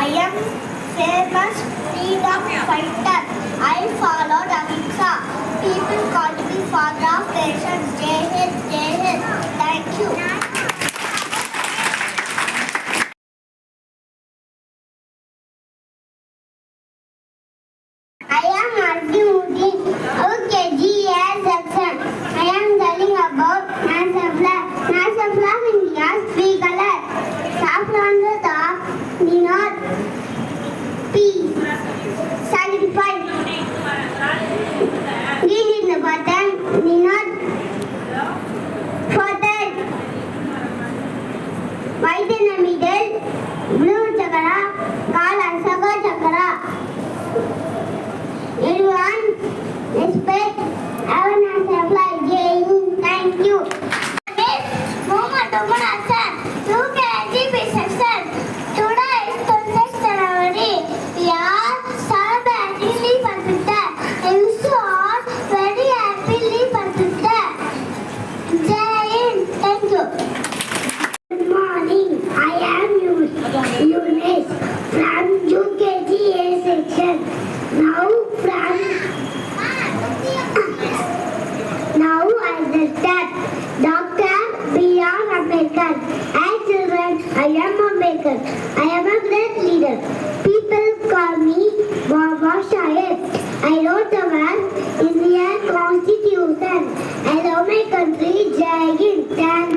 I am famous freedom fighter. I followed Ahimsa. People called me father of nations. Jai Hind, Jai Hind. Thank you. I am Arjunuddin, KGA section. I am telling about NASA flag. NASA flag India's three colors. Saffron the top, the north, peace, sanctified. Green in the bottom, the north, fertile. White in the middle, blue chakra, called Ashoka chakra. Everyone, respect our national flag. Jai Hind. Thank you. Muhammad Umar Hassan, UKGP section. Today is 26th January. We are celebrating Independence Day. I wish you all very happy Independence Day. Jai Hind. Thank you. Good morning. I am Eunice from UKGA section. Now I understand Dr. B.R. Ambedkar. As children, I am Ambedkar. I am a great leader. People call me Baba Sahib. I wrote our Indian Constitution. I love my country. Jai Hind. Thank